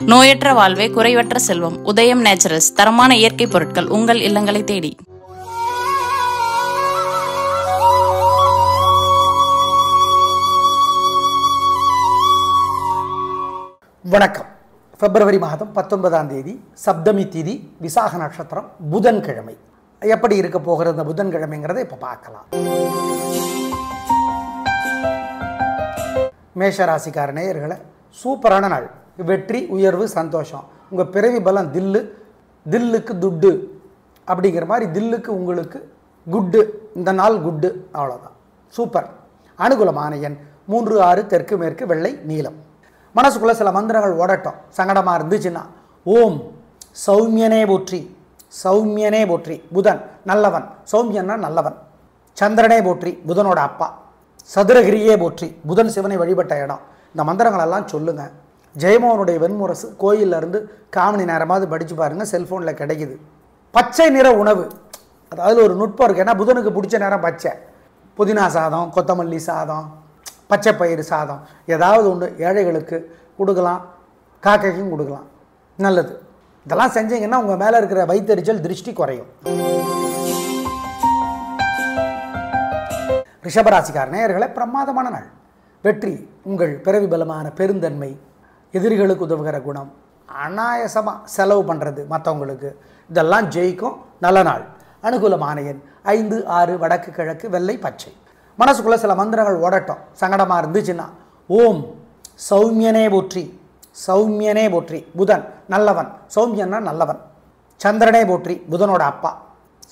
நோயற்ற வாழ்வே குறைவற்ற செல்வம். உதயம் நேச்சுரல்ஸ் தரமான இயற்கை பொருட்கள் உங்கள் இல்லங்களை தேடி. வணக்கம். பிப்ரவரி மாதம் 19ஆம் தேதி சப்தமி திதி, விசாக நட்சத்திரம், புதன்கிழமை. எப்படி இருக்க போகிற இந்த புதன்கிழமைங்கிறத இப்போ பார்க்கலாம். மேஷராசிக்கார நேயர்களை சூப்பரான நாள். வெற்றி, உயர்வு, சந்தோஷம். உங்கள் பிறவி பலம் தில்லுக்கு துட்டு அப்படிங்கிற மாதிரி தில்லுக்கு உங்களுக்கு குட்டு. இந்த நாள் குட்டு, அவ்வளோதான். சூப்பர். அனுகூலமான எண் 3, 6, தெற்கு மேற்கு, வெள்ளை, நீலம். மனசுக்குள்ளே சில மந்திரங்கள் ஓடட்டும். சங்கடமாக இருந்துச்சுன்னா ஓம் சௌமியனே போற்றி, சௌமியனே போற்றி. புதன் நல்லவன், சௌமியன்னா நல்லவன். சந்திரனே போற்றி, புதனோட அப்பா. சதுரகிரியே போற்றி, புதன் சிவனை வழிபட்ட இடம். இந்த மந்திரங்களெல்லாம் சொல்லுங்கள். ஜெயமோகனுடைய வெண்முரசு கோயிலில் இருந்து காமணி நேரமாவது படித்து பாருங்கள், செல்ஃபோனில் கிடைக்குது. பச்சை நிற உணவு, அதாவது ஒரு நுட்பம் இருக்குது. ஏன்னா புதனுக்கு பிடிச்ச நேரம் பச்சை. புதினா சாதம், கொத்தமல்லி சாதம், பச்சை பயிறு சாதம், ஏதாவது ஒன்று ஏழைகளுக்கு கொடுக்கலாம், காக்கைக்கும் கொடுக்கலாம். நல்லது. இதெல்லாம் செஞ்சீங்கன்னா உங்கள் மேலே இருக்கிற வயிற்றெரிச்சல் திருஷ்டி குறையும். ரிஷபராசிக்கார நேயர்களே பிரமாதமான நாள். வெற்றி, உங்கள் பிறவி பலமான பெருந்தன்மை, எதிரிகளுக்கு உதவுகிற குணம், அனாயசமாக செலவு பண்ணுறது மற்றவங்களுக்கு, இதெல்லாம் ஜெயிக்கும். நல்ல நாள். அனுகூலமான எண் 5, 6, வடக்கு கிழக்கு, வெள்ளை, பச்சை. மனசுக்குள்ளே சில மந்திரங்கள் ஓடட்டும். சங்கடமாக இருந்துச்சுன்னா ஓம் சௌமியனே போற்றி, சௌமியனே போற்றி. புதன் நல்லவன், சௌமியன்னா நல்லவன். சந்திரனே போற்றி, புதனோட அப்பா.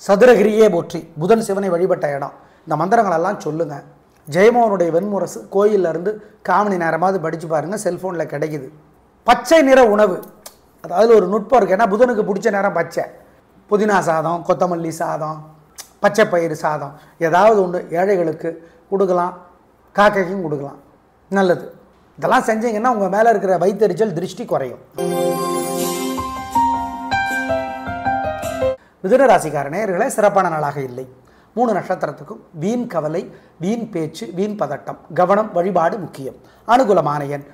சதுரகிரியே போற்றி, புதன் சிவனை வழிபட்ட இடம். இந்த மந்திரங்களெல்லாம் சொல்லுங்கள். ஜெயமோகனுடைய வெண்முரசு கோயிலில் இருந்து காமணி நேரமாவது படித்து பாருங்கள், செல்ஃபோனில் கிடைக்குது. பச்சை நிற உணவு, அதாவது ஒரு நுட்பம் இருக்குது. ஏன்னா புதனுக்கு பிடிச்ச நேரம் பச்சை. புதினா சாதம், கொத்தமல்லி சாதம், பச்சை பயிறு சாதம், ஏதாவது ஒன்று ஏழைகளுக்கு கொடுக்கலாம், காக்கைக்கும் கொடுக்கலாம். நல்லது. இதெல்லாம் செஞ்சீங்கன்னா உங்கள் மேலே இருக்கிற வயிற்றெரிச்சல் திருஷ்டி குறையும். மிதுன ராசிக்கார நேயர்களே சிறப்பான நாளாக இல்லை. 3 நட்சத்திரத்துக்கும் வீண் கவலை, வீண் பேச்சு, வீண் பதட்டம், கவனம், வழிபாடு முக்கியம். அனுகூலமான எண்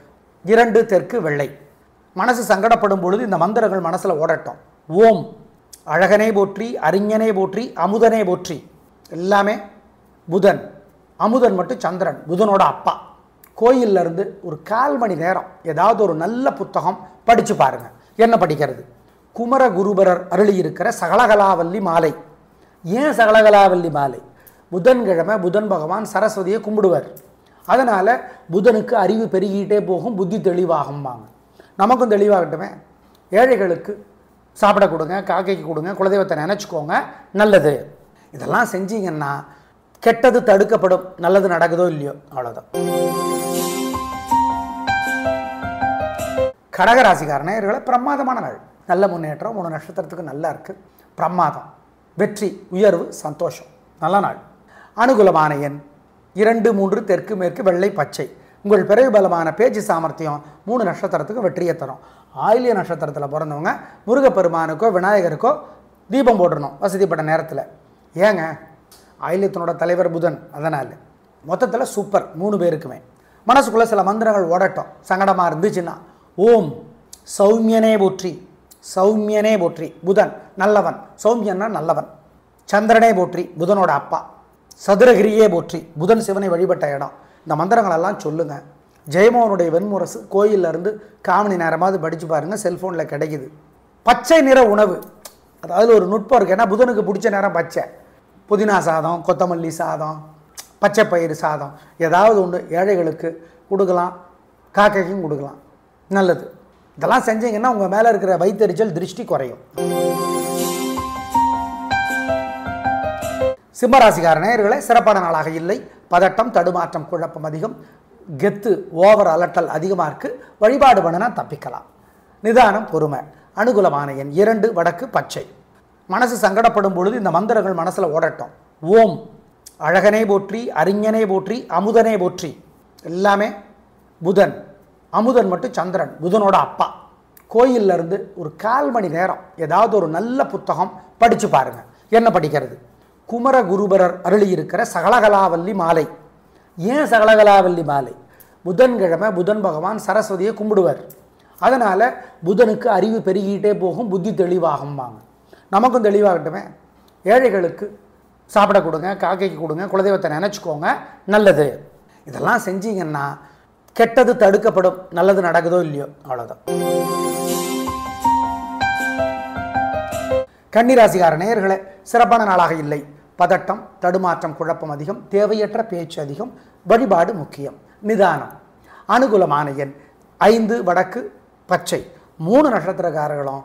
2, தெற்கு, வெள்ளை. மனசு சங்கடப்படும் பொழுது இந்த மந்திரங்கள் மனசில் ஓடட்டும். ஓம் அழகனே போற்றி, அறிஞனே போற்றி, அமுதனே போற்றி. எல்லாமே புதன். அமுதன் மட்டும் சந்திரன், புதனோட அப்பா. கோயிலில் இருந்து ஒரு 1/4 மணி நேரம் ஏதாவது ஒரு நல்ல புத்தகம் படித்து பாருங்கள். என்ன படிக்கிறது? குமர குருபரர் அருளியிருக்கிற சகலகலாவல்லி மாலை. ஏன் சகலகலாவல்லி மாலை? புதன்கிழமை புதன் பகவான் சரஸ்வதியை கும்பிடுவார். அதனால் புதனுக்கு அறிவு பெருகிட்டே போகும், புத்தி தெளிவாகும்பாங்க. நமக்கும் தெளிவாகட்டுமே. ஏழைகளுக்கு சாப்பிட கொடுங்க, காக்கைக்கு கொடுங்க, குலதெய்வத்தை நினச்சிக்கோங்க. நல்லது. இதெல்லாம் செஞ்சீங்கன்னா கெட்டது தடுக்கப்படும், நல்லது நடக்குதோ இல்லையோ, அவ்வளோதான். கடகராசிக்கார நேயர்களே பிரமாதமான நாள். நல்ல முன்னேற்றம். 3 நட்சத்திரத்துக்கு நல்லா இருக்குது. பிரமாதம். வெற்றி, உயர்வு, சந்தோஷம். நல்ல நாள். அனுகூலமான எண் 2, 3, தெற்கு மேற்கு, வெள்ளை, பச்சை. உங்கள் பிறவி பலமான பேச்சு சாமர்த்தியம் 3 நட்சத்திரத்துக்கு வெற்றியை தரும். ஆயில்ய நட்சத்திரத்தில் பிறந்தவங்க முருகப்பெருமானுக்கோ விநாயகருக்கோ தீபம் போடணும் வசதிப்பட்ட நேரத்தில். ஏங்க, ஆயில்யத்தினோட தலைவர் புதன், அதனால் மொத்தத்தில் சூப்பர் 3 பேருக்குமே. மனசுக்குள்ளே சில மந்திரங்கள் ஓடட்டும். சங்கடமாக இருந்துச்சுன்னா ஓம் சௌமியனே போற்றி, சௌமியனே போற்றி. புதன் நல்லவன், சௌமியன்னா நல்லவன். சந்திரனே போற்றி, புதனோட அப்பா. சதுரகிரியே போற்றி, புதன் சிவனை வழிபட்ட இடம். இந்த மந்திரங்களெல்லாம் சொல்லுங்கள். ஜெயமோகனுடைய வெண்முரசு கோயிலில் இருந்து காமணி நேரமாவது படித்து பாருங்கள், செல்ஃபோனில் கிடைக்குது. பச்சை நிற உணவு, அதாவது ஒரு நுட்பம் இருக்குது. ஏன்னா புதனுக்கு பிடிச்ச நேரம் பச்சை. புதினா சாதம், கொத்தமல்லி சாதம், பச்சை பயிறு சாதம், ஏதாவது ஒன்று ஏழைகளுக்கு கொடுக்கலாம், காக்கைக்கும் கொடுக்கலாம். நல்லது. இதெல்லாம் செஞ்சீங்கன்னா உங்கள் மேலே இருக்கிற வயிற்றெரிச்சல் திருஷ்டி குறையும். சிம்மராசிக்கார நேயர்களே சிறப்பான நாளாக இல்லை. பதட்டம், தடுமாற்றம், குழப்பம் அதிகம். கெத்து, ஓவர் அலட்டல் அதிகமாக இருக்குது. வழிபாடு பண்ணினா தப்பிக்கலாம். நிதானம், பொறுமை. அனுகூலமான எண் 2, வடக்கு, பச்சை. மனசு சங்கடப்படும் பொழுது இந்த மந்திரங்கள் மனசில் ஓடட்டும். ஓம் அழகனே போற்றி, அறிஞனே போற்றி, அமுதனே போற்றி. எல்லாமே புதன். அமுதன் மட்டும் சந்திரன், புதனோட அப்பா. கோயிலில் இருந்து ஒரு 1/4 மணி நேரம் ஏதாவது ஒரு நல்ல புத்தகம் படித்து பாருங்கள். என்ன படிக்கிறது? குமர குருபரர் அருளியிருக்கிற சகலகலாவல்லி மாலை. ஏன் சகலகலாவல்லி மாலை? புதன்கிழமை புதன் பகவான் சரஸ்வதியை கும்பிடுவார். அதனால் புதனுக்கு அறிவு பெருகிட்டே போகும், புத்தி தெளிவாகும்பாங்க. நமக்கும் தெளிவாகட்டுமே. ஏழைகளுக்கு சாப்பிட கொடுங்க, காக்கைக்கு கொடுங்க, குலதெய்வத்தை நினச்சிக்கோங்க, நல்லது. இதெல்லாம் செஞ்சீங்கன்னா கெட்டது தடுக்கப்படும், நல்லது நடக்குதோ இல்லையோ, அவ்வளோதான். கன்னிராசிக்கார நேயர்களே, சிறப்பான நாளாக இல்லை. பதட்டம், தடுமாற்றம், குழப்பம் அதிகம், தேவையற்ற பேச்சு அதிகம், வழிபாடு முக்கியம், நிதானம். அனுகூலமான எண் 5 வடக்கு பச்சை. 3 நட்சத்திரக்காரர்களும்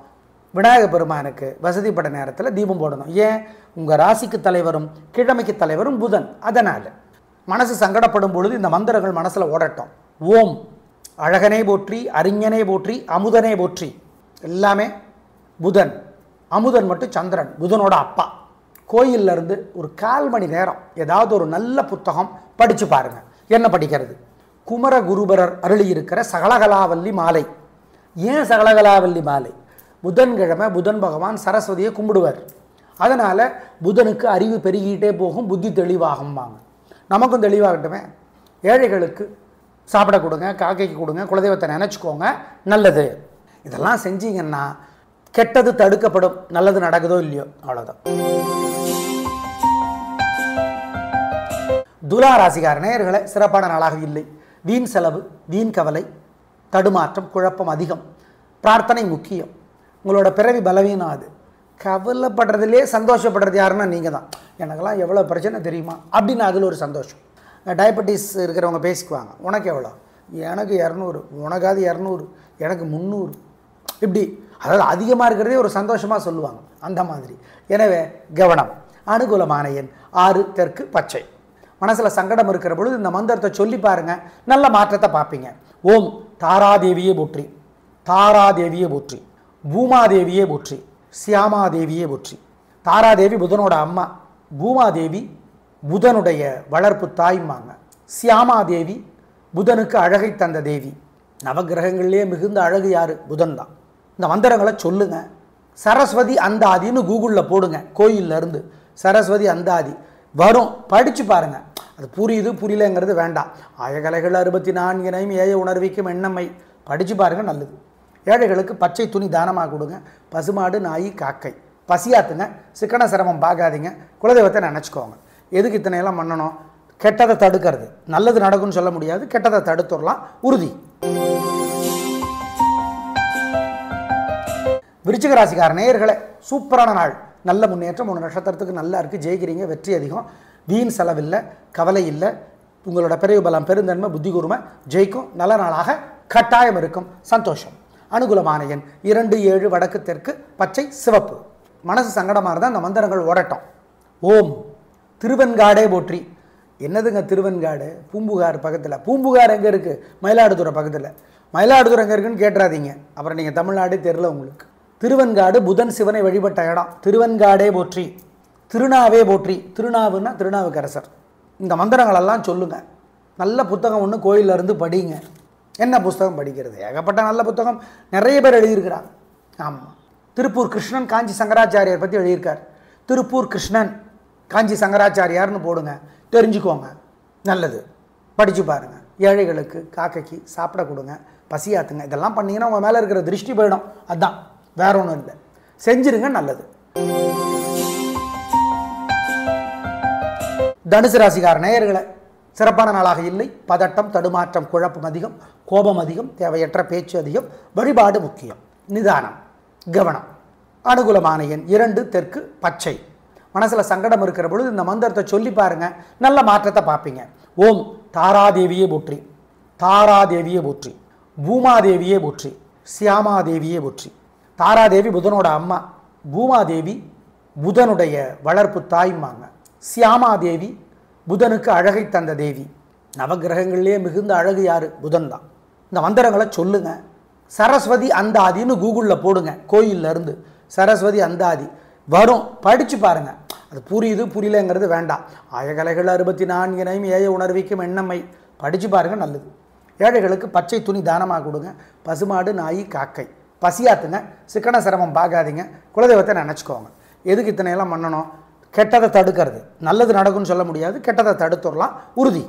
விநாயகர் பெருமானுக்கு வசதிப்பட்ட நேரத்தில் தீபம் போடணும். ஏன்? உங்கள் ராசிக்கு தலைவரும் கிழமைக்கு தலைவரும் புதன். அதனால் மனசு சங்கடப்படும் பொழுது இந்த மந்திரங்கள் மனசில் ஓடட்டும். ஓம் அழகனே போற்றி, அறிஞனே போற்றி, அமுதனே போற்றி. எல்லாமே புதன். அமுதன் மட்டும் சந்திரன், புதனோட அப்பா. கோயிலில் இருந்து ஒரு 1/4 மணி நேரம் ஏதாவது ஒரு நல்ல புத்தகம் படித்து பாருங்கள். என்ன படிக்கிறது? குமரகுருபரர் அருளியிருக்கிற சகலகலாவல்லி மாலை. ஏன் சகலகலாவல்லி மாலை? புதன்கிழமை புதன் பகவான் சரஸ்வதியை கும்பிடுவார். அதனால் புதனுக்கு அறிவு பெருகிட்டே போகும், புத்தி தெளிவாகும்பாங்க. நமக்கும் தெளிவாகட்டுமே. ஏழைகளுக்கு சாப்பிட கொடுங்க, காக்கைக்கு கொடுங்க, குலதெய்வத்தை நினச்சிக்கோங்க, நல்லது. இதெல்லாம் செஞ்சீங்கன்னா கெட்டது தடுக்கப்படும், நல்லது நடக்குதோ இல்லையோ, அவ்வளோதான். துலா ராசிக்கார நேயர்களே, சிறப்பான நாளாக இல்லை. வீண் செலவு, வீண் கவலை, தடுமாற்றம், குழப்பம் அதிகம், பிரார்த்தனை முக்கியம். உங்களோட பிறவி பலவீனம். அது கவலைப்படுறதுலே சந்தோஷப்படுறது யாருன்னா நீங்கள் தான். எனக்கெல்லாம் எவ்வளோ பிரச்சனை தெரியுமா அப்படின்னு அதில் ஒரு சந்தோஷம். டயபெட்டிஸ் இருக்கிறவங்க பேசிக்குவாங்க, உனக்கு எவ்வளோ? எனக்கு 200, உனக்காவது 200, எனக்கு 300, இப்படி. அதாவது அதிகமாக இருக்கிறதே ஒரு சந்தோஷமாக சொல்லுவாங்க, அந்த மாதிரி. எனவே கவனம். அனுகூலமான எண் 6 தெற்கு பச்சை. மனசில் சங்கடம் இருக்கிற பொழுது இந்த மந்திரத்தை சொல்லி பாருங்கள், நல்ல மாற்றத்தை பார்ப்பீங்க. ஓம் தாராதேவியே போற்றி, தாராதேவியே போற்றி, பூமாதேவியே போற்றி, சியாமாதேவியே போற்றி. தாராதேவி புதனோட அம்மா, பூமாதேவி புதனுடைய வளர்ப்பு தாய்மாங்க, சியாமாதேவி புதனுக்கு அழகை தந்த தேவி. நவகிரகங்கள்லேயே மிகுந்த அழகு யார்? புதன் தான். இந்த மந்திரங்களை சொல்லுங்க. சரஸ்வதி அந்தாதின்னு கூகுளில் போடுங்க. கோயிலில் இருந்து சரஸ்வதி அந்தாதி வரும், படித்து பாருங்கள். அது புரியுது புரியலங்கிறது வேண்டாம். ஆயகலைகள் 64 ஏய உணர்விக்கும் எண்ணம்மை படித்து பாருங்கள், நல்லது. ஏழைகளுக்கு பச்சை துணி தானமாக கொடுங்க. பசுமாடு, நாய், காக்கை பசியாத்துங்க. சிக்கன சிரமம் பார்க்காதீங்க. குலதெய்வத்தை நினச்சிக்கோங்க. எதுக்கு இத்தனையெல்லாம் பண்ணணும்? கெட்டதை தடுக்கிறது. நல்லது நடக்கும்னு சொல்ல முடியாது, கெட்டதை தடுத்துடலாம், உறுதி. விருச்சிக ராசிக்கார நேயர்களே, சூப்பரான நாள். நல்ல முன்னேற்றம். 3 நட்சத்திரத்துக்கு நல்லா இருக்குது, ஜெயிக்கிறீங்க, வெற்றி அதிகம், வீண் செலவில்லை, கவலை இல்லை. உங்களோட பிறகு பலம், பெருந்தன்மை, புத்தி கூர்மை ஜெயிக்கும். நல்ல நாளாக கட்டாயம் இருக்கும், சந்தோஷம். அனுகூலமான எண் 2 7 வடக்கு தெற்கு பச்சை சிவப்பு. மனசு சங்கடமாக இருந்தால் அந்த மந்திரங்கள் ஓடட்டும். ஓம் திருவெண்காடே போற்றி. என்னதுங்க திருவெண்காடு? பூம்புகார் பக்கத்தில். பூம்புகார் எங்கே இருக்குது? மயிலாடுதுறை பக்கத்தில். மயிலாடுதுறை எங்கே இருக்குன்னு கேட்டுறாதீங்க, அப்புறம் நீங்கள் தமிழ்நாடு தெரில உங்களுக்கு. திருவெண்காடு புதன் சிவனை வழிபட்ட இடம். திருவெண்காடே போற்றி, திருநாவே போற்றி. திருநாவுன்னா திருநாவுக்கரசர். இந்த மந்திரங்களெல்லாம் சொல்லுங்கள். நல்ல புத்தகம் ஒன்று கோயிலில் இருந்து படிங்க. என்ன புத்தகம் படிக்கிறது? ஏகப்பட்ட நல்ல புத்தகம் நிறைய பேர் எழுதியிருக்கிறாங்க. ஆமாம். திருப்பூர் கிருஷ்ணன் காஞ்சி சங்கராச்சாரியார் பற்றி எழுதியிருக்கார். திருப்பூர் கிருஷ்ணன் காஞ்சி சங்கராச்சாரியார்னு போடுங்க, தெரிஞ்சுக்கோங்க, நல்லது. படித்து பாருங்கள். ஏழைகளுக்கு காக்கைக்கு சாப்பிட கொடுங்க, பசியாத்துங்க. இதெல்லாம் பண்ணிங்கன்னா உங்கள் மேலே இருக்கிற திருஷ்டி போயிடும். அதுதான், வேற ஒன்றும் இல்லை. செஞ்சிருங்க, நல்லது. தனுசு ராசிக்கார நேயர்களை, சிறப்பான நாளாக இல்லை. பதட்டம், தடுமாற்றம், குழப்பம் அதிகம், கோபம் அதிகம், தேவையற்ற பேச்சு அதிகம், வழிபாடு முக்கியம், நிதானம், கவனம். அனுகூலமான எண் 2 தெற்கு பச்சை. மனசில் சங்கடம் இருக்கிற பொழுது இந்த மந்திரத்தை சொல்லி பாருங்கள், நல்ல மாற்றத்தை பார்ப்பீங்க. ஓம் தாராதேவியே போற்றி, தாராதேவியே போற்றி, பூமாதேவியே போற்றி, சியாமாதேவியே போற்றி. தாராதேவி புதனோட அம்மா, பூமாதேவி புதனுடைய வளர்ப்பு தாய்மாங்க, சியாமாதேவி புதனுக்கு அழகை தந்த தேவி. நவகிரகங்கள்லேயே மிகுந்த அழகு யார்? புதன் தான். இந்த மந்திரங்களை சொல்லுங்க. சரஸ்வதி அந்தாதின்னு கூகுளில் போடுங்க. கோயிலில் இருந்து சரஸ்வதி அந்தாதி வரும், படித்து பாருங்கள். அது புரியுது புரியலங்கிறது வேண்டாம். ஆயகலைகள் 64 ஏய உணர்விக்கும் எண்ணம்மை படித்து பாருங்கள், நல்லது. ஏழைகளுக்கு பச்சை துணி தானமாக கொடுங்க. பசுமாடு, நாய், காக்கை பசியாத்துங்க. சிக்கன சிரமம் பார்க்காதீங்க. குலதெய்வத்தை நினச்சிக்கோங்க. எதுக்கு இத்தனையெல்லாம் பண்ணணும்? கெட்டதை தடுக்கிறது. நல்லது நடக்கும்னு சொல்ல முடியாது, கெட்டதை தடுத்துடலாம், உறுதி.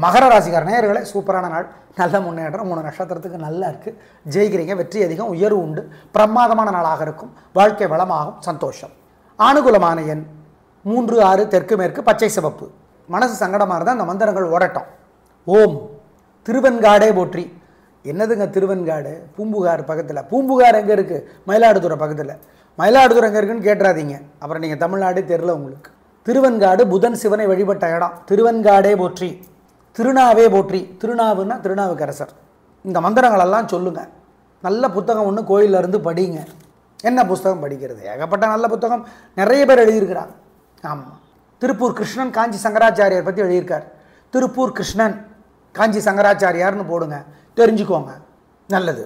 மகர ராசிக்கார நேயர்களே, சூப்பரான நாள், நல்ல முன்னேற்றம், 3 நட்சத்திரத்துக்கு நல்லா இருக்குது, ஜெயிக்கிறீங்க, வெற்றி அதிகம், உயர்வு உண்டு, பிரமாதமான நாளாக இருக்கும், வாழ்க்கை வளமாகும், சந்தோஷம். அனுகூலமான எண் 3, 6, தெற்கு மேற்கு, பச்சை சிவப்பு. மனசு சங்கடமாக இருந்தால் அந்த மந்திரங்கள் ஓடட்டும். ஓம் திருவெண்காடே போற்றி. என்னதுங்க திருவெண்காடு? பூம்புகார் பக்கத்தில். பூம்புகார் எங்கே இருக்குது? மயிலாடுதுறை பக்கத்தில். மயிலாடுதுறை எங்கே இருக்குன்னு கேட்டுறாதீங்க, அப்புறம் நீங்கள் தமிழ்நாடு தெரில உங்களுக்கு. திருவெண்காடு புதன் சிவனை வழிபட்ட இடம். திருவெண்காடே போற்றி, திருநாவே போற்றி. திருநாவுன்னா திருநாவுக்கரசர். இந்த மந்திரங்களெல்லாம் சொல்லுங்கள். நல்ல புத்தகம் ஒன்று கோயிலிருந்து படிங்க. என்ன புத்தகம் படிக்கிறது? ஏகப்பட்ட நல்ல புத்தகம் நிறைய பேர் எழுதியிருக்கிறாங்க. ஆமாம், திருப்பூர் கிருஷ்ணன் காஞ்சி சங்கராச்சாரியார் பற்றி எழுதியிருக்கார். திருப்பூர் கிருஷ்ணன் காஞ்சி சங்கராச்சாரியார்னு போடுங்க, தெரிஞ்சுக்கோங்க, நல்லது,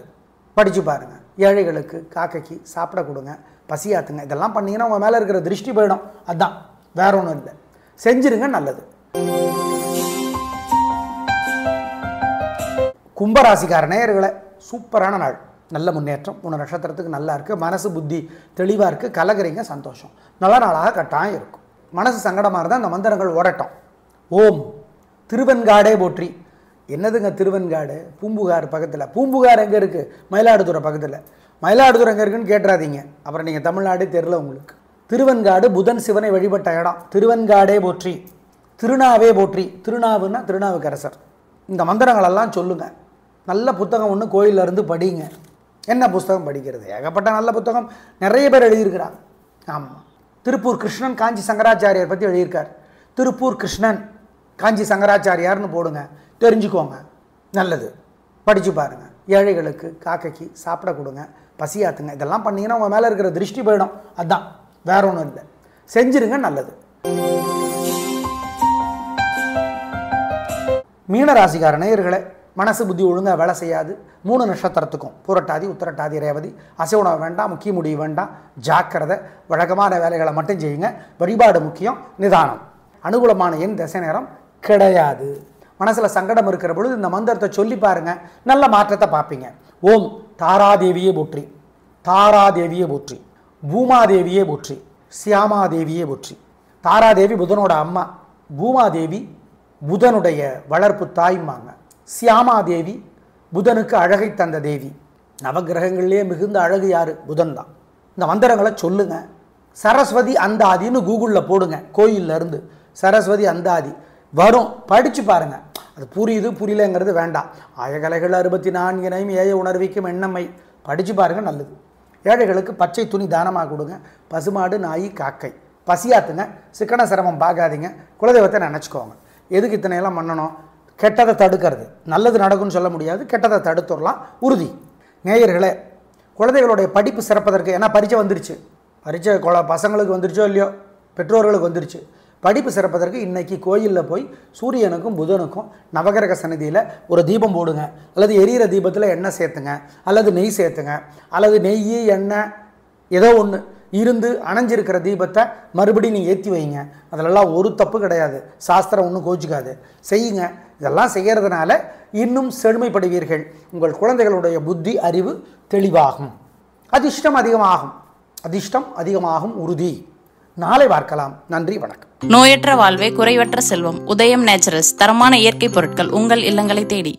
படித்து பாருங்கள். ஏழைகளுக்கு காக்கைக்கு சாப்பிட கொடுங்க, பசியாத்துங்க. இதெல்லாம் பண்ணிங்கன்னா உங்கள் மேலே இருக்கிற திருஷ்டி போயிடும். அதுதான், வேற ஒன்றும் இல்லை, செஞ்சிருங்க, நல்லது. கும்பராசிக்கார நேயர்களே, சூப்பரான நாள், நல்ல முன்னேற்றம், 3 நட்சத்திரத்துக்கு நல்லா இருக்குது, மனசு புத்தி தெளிவாக இருக்குது, கலகிறீங்க, சந்தோஷம், நல்ல நாளாக கட்டாயம் இருக்கும். மனசு சங்கடமாக இருந்தால் அந்த மந்திரங்கள் ஓடட்டும். ஓம் திருவெண்காடே போற்றி. என்னதுங்க திருவெண்காடு? பூம்புகார் பக்கத்தில். பூம்புகார் எங்கே இருக்குது? மயிலாடுதுறை பக்கத்தில். மயிலாடுதுறை எங்கே இருக்குன்னு கேட்டுறாதீங்க, அப்புறம் நீங்கள் தமிழ்நாடு தெரில உங்களுக்கு. திருவெண்காடு புதன் சிவனை வழிபட்ட இடம். திருவெண்காடே போற்றி, திருநாவே போற்றி. திருநாவுன்னா திருநாவுக்கரசர். இந்த மந்திரங்களெல்லாம் சொல்லுங்கள். நல்ல புத்தகம் ஒன்று கோயிலிருந்து படிங்க. என்ன புத்தகம் படிக்கிறது? ஏகப்பட்ட நல்ல புத்தகம் நிறைய பேர் எழுதியிருக்கிறாங்க. ஆமாம், திருப்பூர் கிருஷ்ணன் காஞ்சி சங்கராச்சாரியார் பற்றி எழுதியிருக்கார். திருப்பூர் கிருஷ்ணன் காஞ்சி சங்கராச்சாரியார்னு போடுங்க, தெரிஞ்சுக்கோங்க, நல்லது, படித்து பாருங்கள். ஏழைகளுக்கு காக்கைக்கு சாப்பிட கொடுங்க, பசியாத்துங்க. இதெல்லாம் பண்ணிங்கன்னா உங்கள் மேலே இருக்கிற திருஷ்டி போயிடும். அதுதான், வேற ஒன்றும் இல்லை, செஞ்சிருங்க, நல்லது. மீனராசிக்கார நேயர்களே, மனசு புத்தி ஒழுங்காக வேலை செய்யாது. 3 நட்சத்திரத்துக்கும் பூரட்டாதி உத்திரட்டாதி ரேவதி. அசைவுணவு வேண்டாம், முக்கிய முடிவு வேண்டாம், ஜாக்கிரதை. வழக்கமான வேலைகளை மட்டும் செய்யுங்க. வழிபாடு முக்கியம், நிதானம். அனுகூலமான எண் திசை நேரம் கிடையாது. மனசில் சங்கடம் இருக்கிற பொழுது இந்த மந்திரத்தை சொல்லி பாருங்கள், நல்ல மாற்றத்தை பார்ப்பீங்க. ஓம் தாராதேவியே போற்றி, தாராதேவியே போற்றி, பூமாதேவியே போற்றி, சியாமாதேவியே போற்றி. தாராதேவி புதனோட அம்மா, பூமாதேவி புதனுடைய வளர்ப்பு தாய்மாங்க, சியாமாதேவி புதனுக்கு அழகை தந்த தேவி. நவகிரகங்கள்லேயே மிகுந்த அழகு யார்? புதன் தான். இந்த மந்திரங்களை சொல்லுங்கள். சரஸ்வதி அந்தாதின்னு கூகுளில் போடுங்க, கோயிலிருந்து சரஸ்வதி அந்தாதி வரும், படித்து பாருங்கள். அது புரியுது புரியலங்கிறது வேண்டாம். ஆயகலைகள் 64 ஏய உணர்விக்கும் எண்ணம்மை, படித்து பாருங்கள், நல்லது. ஏழைகளுக்கு பச்சை துணி தானமாக கொடுங்க. பசுமாடு நாய் காக்கை பசியாத்துங்க. சிக்கன சிரமம் பார்க்காதீங்க. குலதெய்வத்தை நினச்சிக்கோங்க. எதுக்கு இத்தனையெல்லாம் பண்ணணும்? கெட்டதை தடுக்கிறது. நல்லது நடக்கும்னு சொல்ல முடியாது, கெட்டதை தடுத்துடலாம், உறுதி. நேயர்களே, குழந்தைகளுடைய படிப்பு சிறப்பதற்கு, ஏன்னா பரீட்சை வந்துருச்சு, பரீட்சை பசங்களுக்கு வந்துருச்சோ இல்லையோ, பெற்றோர்களுக்கு வந்துருச்சு. படிப்பு சிறப்பதற்கு இன்றைக்கி கோயிலில் போய் சூரியனுக்கும் புதனுக்கும் நவகிரக சன்னதியில் ஒரு தீபம் போடுங்க, அல்லது எரியிற தீபத்தில் எண்ணெய் சேர்த்துங்க, அல்லது நெய் சேர்த்துங்க, அல்லது நெய் எண்ணெய் ஏதோ ஒன்று இருந்து அணைஞ்சிருக்கிற தீபத்தை மறுபடியும் நீங்கள் ஏற்றி வைங்க. அதிலெல்லாம் ஒரு தப்பு கிடையாது, சாஸ்திரம் ஒன்றும் கோச்சிக்காது, செய்யுங்க. இதெல்லாம் செய்கிறதுனால இன்னும் செழுமைப்படுவீர்கள். உங்கள் குழந்தைகளுடைய புத்தி அறிவு தெளிவாகும், அதிர்ஷ்டம் அதிகமாகும், அதிர்ஷ்டம் அதிகமாகும், உறுதி. நாளை பார்க்கலாம். நன்றி, வணக்கம். நோயற்ற வாழ்வே குறைவற்ற செல்வம். உதயம் நேச்சுரல்ஸ் தரமான இயற்கை பொருட்கள் உங்கள் இல்லங்களை தேடி.